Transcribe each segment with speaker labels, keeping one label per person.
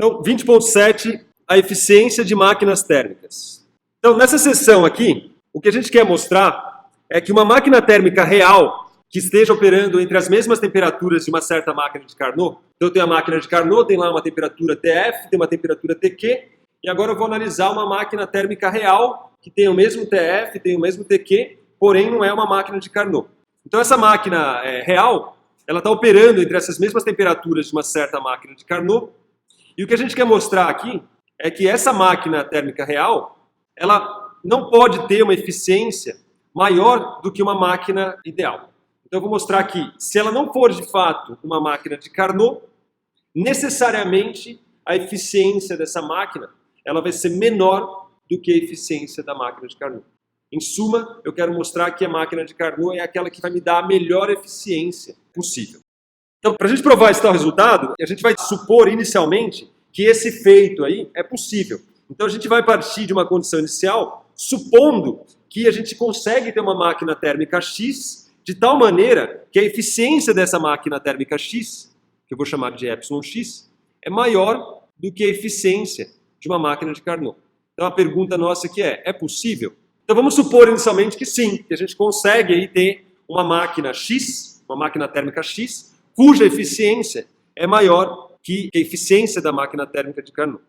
Speaker 1: Então, 20.7, a eficiência de máquinas térmicas. Então, nessa seção aqui, o que a gente quer mostrar é que uma máquina térmica real que esteja operando entre as mesmas temperaturas de uma certa máquina de Carnot. Então, eu tenho a máquina de Carnot, tem lá uma temperatura TF, tem uma temperatura TQ, e agora eu vou analisar uma máquina térmica real que tem o mesmo TF, tem o mesmo TQ, porém não é uma máquina de Carnot. Então, essa máquina real, ela está operando entre essas mesmas temperaturas de uma certa máquina de Carnot, e o que a gente quer mostrar aqui é que essa máquina térmica real, ela não pode ter uma eficiência maior do que uma máquina ideal. Então eu vou mostrar aqui, se ela não for de fato uma máquina de Carnot, necessariamente a eficiência dessa máquina ela vai ser menor do que a eficiência da máquina de Carnot. Em suma, eu quero mostrar que a máquina de Carnot é aquela que vai me dar a melhor eficiência possível. Então, para a gente provar esse tal resultado, a gente vai supor inicialmente que esse feito aí é possível. Então a gente vai partir de uma condição inicial, supondo que a gente consegue ter uma máquina térmica X de tal maneira que a eficiência dessa máquina térmica X, que eu vou chamar de εx, é maior do que a eficiência de uma máquina de Carnot. Então a pergunta nossa aqui é possível? Então vamos supor inicialmente que sim, que a gente consegue aí ter uma máquina X, uma máquina térmica X, cuja eficiência é maior que a eficiência da máquina térmica de Carnot.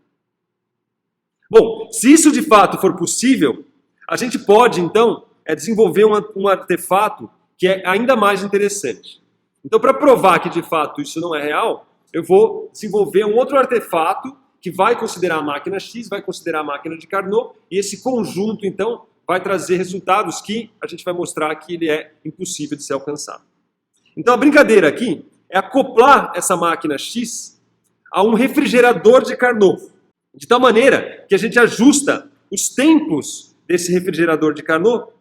Speaker 1: Bom, se isso de fato for possível, a gente pode então desenvolver um artefato que é ainda mais interessante. Então, para provar que de fato isso não é real, eu vou desenvolver um outro artefato que vai considerar a máquina X, vai considerar a máquina de Carnot, e esse conjunto então vai trazer resultados que a gente vai mostrar que ele é impossível de ser alcançado. Então a brincadeira aqui é acoplar essa máquina X a um refrigerador de Carnot, de tal maneira que a gente ajusta os tempos desse refrigerador de Carnot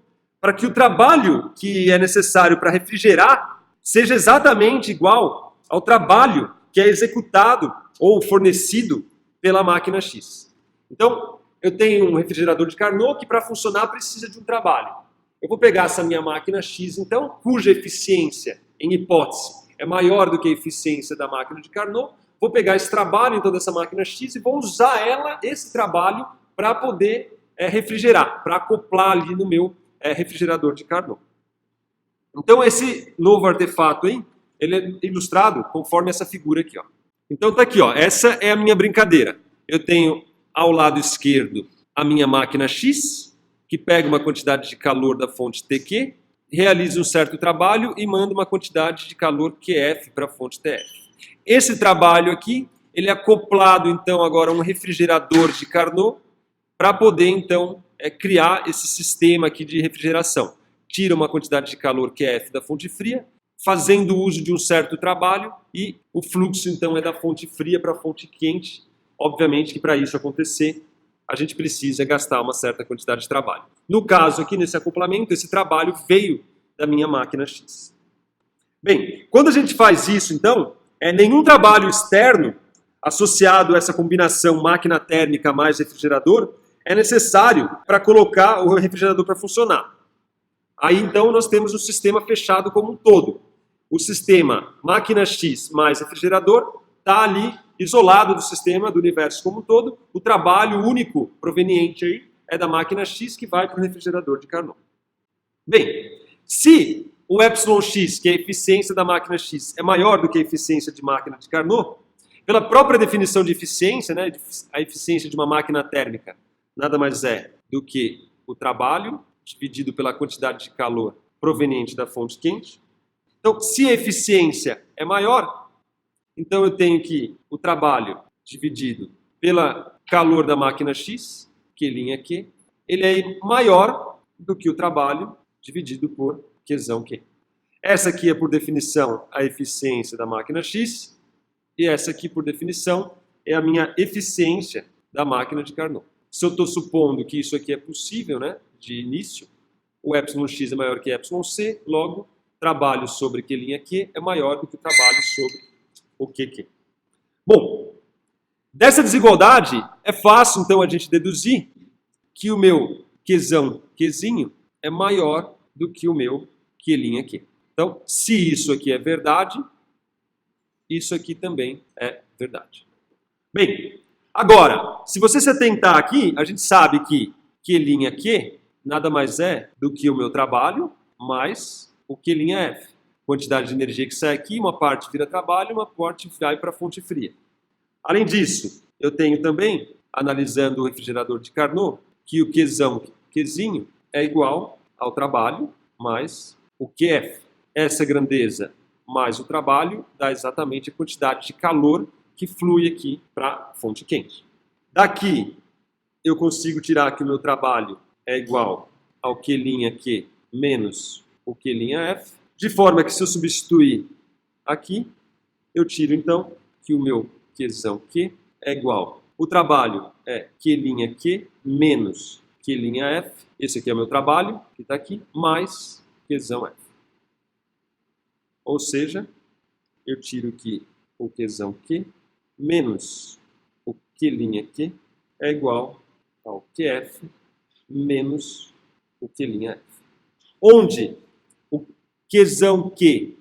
Speaker 1: para que o trabalho que é necessário para refrigerar seja exatamente igual ao trabalho que é executado ou fornecido pela máquina X. Então, eu tenho um refrigerador de Carnot que para funcionar precisa de um trabalho. Eu vou pegar essa minha máquina X, então, cuja eficiência, em hipótese, é maior do que a eficiência da máquina de Carnot. Vou pegar esse trabalho, então, dessa máquina X e vou usar esse trabalho, para poder refrigerar, para acoplar ali no meu refrigerador de Carnot. Então, esse novo artefato aí, ele é ilustrado conforme essa figura aqui, ó. Então, tá aqui, ó. Essa é a minha brincadeira. Eu tenho ao lado esquerdo a minha máquina X, que pega uma quantidade de calor da fonte TQ, realiza um certo trabalho e manda uma quantidade de calor QF para a fonte TF. Esse trabalho aqui, ele é acoplado então agora a um refrigerador de Carnot para poder então criar esse sistema aqui de refrigeração. Tira uma quantidade de calor QF da fonte fria, fazendo uso de um certo trabalho e o fluxo então é da fonte fria para a fonte quente. Obviamente que para isso acontecer, a gente precisa gastar uma certa quantidade de trabalho. No caso aqui, nesse acoplamento, esse trabalho veio da minha máquina X. Bem, quando a gente faz isso, então, nenhum trabalho externo associado a essa combinação máquina térmica mais refrigerador é necessário para colocar o refrigerador para funcionar. Aí, então, nós temos um sistema fechado como um todo. O sistema máquina X mais refrigerador está ali isolado do sistema, do universo como um todo. O trabalho único proveniente aí é da máquina X que vai para o refrigerador de Carnot. Bem, se o εx, que é a eficiência da máquina X, é maior do que a eficiência de máquina de Carnot, pela própria definição de eficiência, né, a eficiência de uma máquina térmica nada mais é do que o trabalho dividido pela quantidade de calor proveniente da fonte quente. Então, se a eficiência é maior, então eu tenho que o trabalho dividido pela calor da máquina X, Q', ele é maior do que o trabalho dividido por Qzão Q. Essa aqui é, por definição, a eficiência da máquina X, e essa aqui, por definição, é a minha eficiência da máquina de Carnot. Se eu estou supondo que isso aqui é possível, né, de início, o εx é maior que εc, logo, trabalho sobre Q' é maior do que o trabalho sobre o QQ. Bom, dessa desigualdade, é fácil, então, a gente deduzir que o meu Qzão Qzinho é maior do que o meu Q'. Então, se isso aqui é verdade, isso aqui também é verdade. Bem, agora, se você se atentar aqui, a gente sabe que Q' nada mais é do que o meu trabalho mais o Q'F. Quantidade de energia que sai aqui, uma parte vira trabalho, uma parte vai para a fonte fria. Além disso, eu tenho também, analisando o refrigerador de Carnot, que o Qzinho é igual ao trabalho mais o Qf. Essa grandeza mais o trabalho dá exatamente a quantidade de calor que flui aqui para a fonte quente. Daqui, eu consigo tirar que o meu trabalho é igual ao Q'Q menos o Q'F, de forma que se eu substituir aqui, eu tiro então que o meu Qzão Q é igual. O trabalho é Q'Q menos Q'F, esse aqui é o meu trabalho, que está aqui, mais Qzão F. Ou seja, eu tiro que o Qzão Q menos o Q'Q é igual ao Qf menos o Q'F. Onde o Qzão Q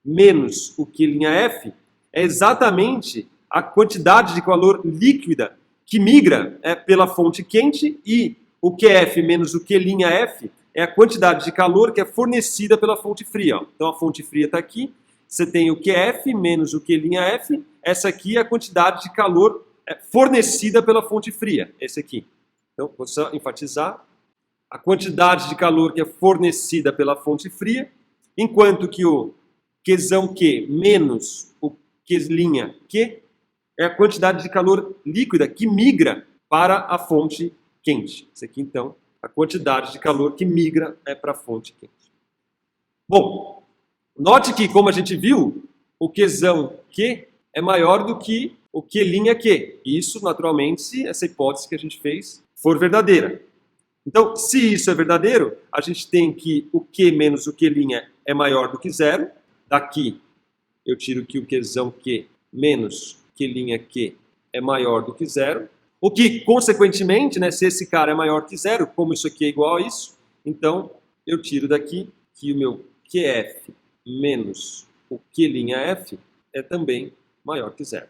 Speaker 1: menos o Q'F é exatamente a quantidade de calor líquida que migra pela fonte quente e o Qf menos o Q'F é a quantidade de calor que é fornecida pela fonte fria. Ó. Então a fonte fria está aqui, você tem o Qf menos o Q'F, essa aqui é a quantidade de calor fornecida pela fonte fria, esse aqui. Então vou só enfatizar a quantidade de calor que é fornecida pela fonte fria, enquanto que o Qzão Q menos o Q'Q é a quantidade de calor líquida que migra para a fonte quente. Isso aqui, então, a quantidade de calor que migra para a fonte quente. Bom, note que, como a gente viu, o Qzão Q é maior do que o Q'Q. Isso, naturalmente, se essa hipótese que a gente fez for verdadeira. Então, se isso é verdadeiro, a gente tem que o Q menos o Q'L é maior do que zero. Daqui, eu tiro que o Qzão Q menos Q'Q é maior do que zero. O que, consequentemente, né, se esse cara é maior que zero, como isso aqui é igual a isso, então eu tiro daqui que o meu Qf menos o Q'F é também maior que zero.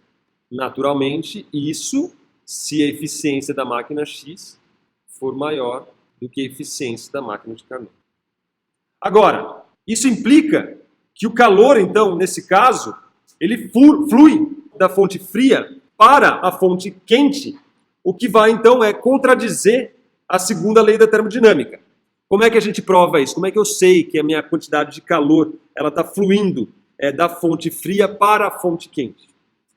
Speaker 1: Naturalmente, isso se a eficiência da máquina X for maior do que a eficiência da máquina de Carnot. Agora, isso implica que o calor, então, nesse caso, ele flui da fonte fria para a fonte quente, o que vai, então, contradizer a segunda lei da termodinâmica. Como é que a gente prova isso? Como é que eu sei que a minha quantidade de calor ela está fluindo da fonte fria para a fonte quente?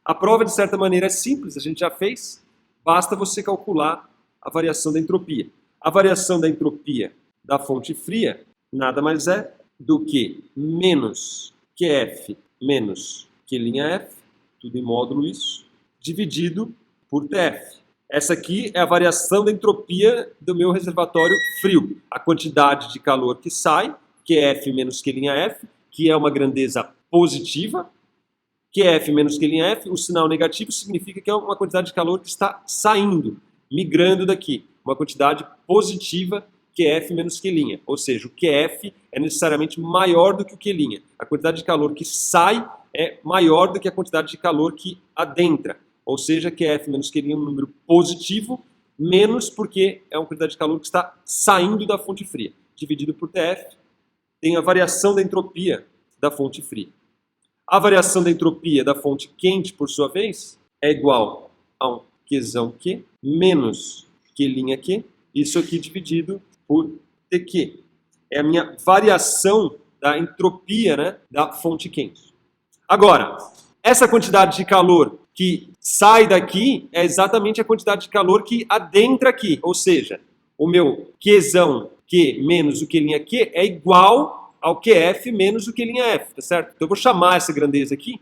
Speaker 1: A prova, de certa maneira, é simples, a gente já fez. Basta você calcular a variação da entropia. A variação da entropia da fonte fria nada mais é do que menos Qf menos Q'F, tudo em módulo isso, dividido por Tf. Essa aqui é a variação da entropia do meu reservatório frio. A quantidade de calor que sai, Qf menos Q'F, que é uma grandeza positiva. Qf menos Q'F, o sinal negativo significa que é uma quantidade de calor que está saindo, migrando daqui. Uma quantidade positiva, Qf menos Q'L. Ou seja, o Qf é necessariamente maior do que o Q'L. A quantidade de calor que sai é maior do que a quantidade de calor que adentra. Ou seja, Qf menos Q'L é um número positivo, menos porque é uma quantidade de calor que está saindo da fonte fria. Dividido por Tf, tem a variação da entropia da fonte fria. A variação da entropia da fonte quente, por sua vez, é igual a um Qzão Q menos Q'Q, isso aqui dividido por Tq. É a minha variação da entropia, né, da fonte quente. Agora, essa quantidade de calor que sai daqui é exatamente a quantidade de calor que adentra aqui. Ou seja, o meu Qzão Q menos o Q'Q é igual ao Qf menos o Q'F, tá certo? Então eu vou chamar essa grandeza aqui,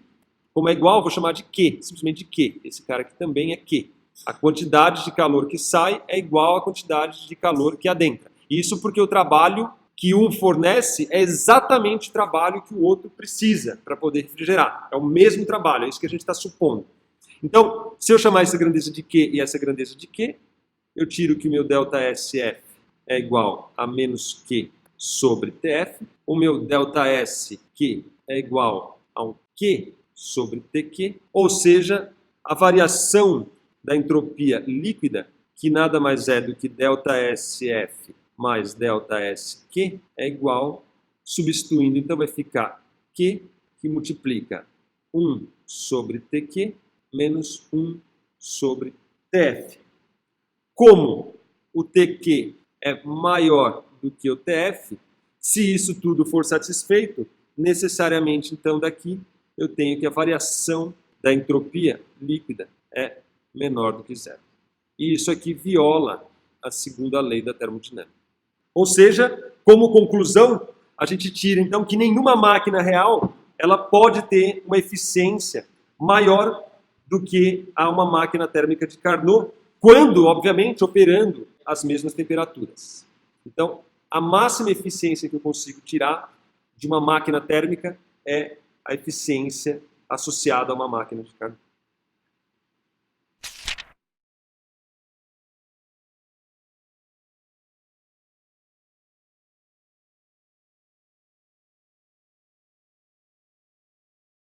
Speaker 1: como é igual, eu vou chamar de Q, simplesmente de Q. Esse cara aqui também é Q. A quantidade de calor que sai é igual à quantidade de calor que adentra. Isso porque o trabalho que um fornece é exatamente o trabalho que o outro precisa para poder refrigerar. É o mesmo trabalho, é isso que a gente está supondo. Então, se eu chamar essa grandeza de Q e essa grandeza de Q, eu tiro que o meu ΔSF é igual a menos Q sobre Tf. O meu ΔS Q é igual a um Q sobre Tq, ou seja, a variação da entropia líquida, que nada mais é do que ΔSF mais ΔSQ, é igual, substituindo, então vai ficar Q, que multiplica 1 sobre TQ menos 1 sobre TF. Como o TQ é maior do que o TF, se isso tudo for satisfeito, necessariamente, então, daqui eu tenho que a variação da entropia líquida é menor do que zero. E isso aqui viola a segunda lei da termodinâmica. Ou seja, como conclusão, a gente tira, então, que nenhuma máquina real ela pode ter uma eficiência maior do que a uma máquina térmica de Carnot, quando, obviamente, operando às mesmas temperaturas. Então, a máxima eficiência que eu consigo tirar de uma máquina térmica é a eficiência associada a uma máquina de Carnot.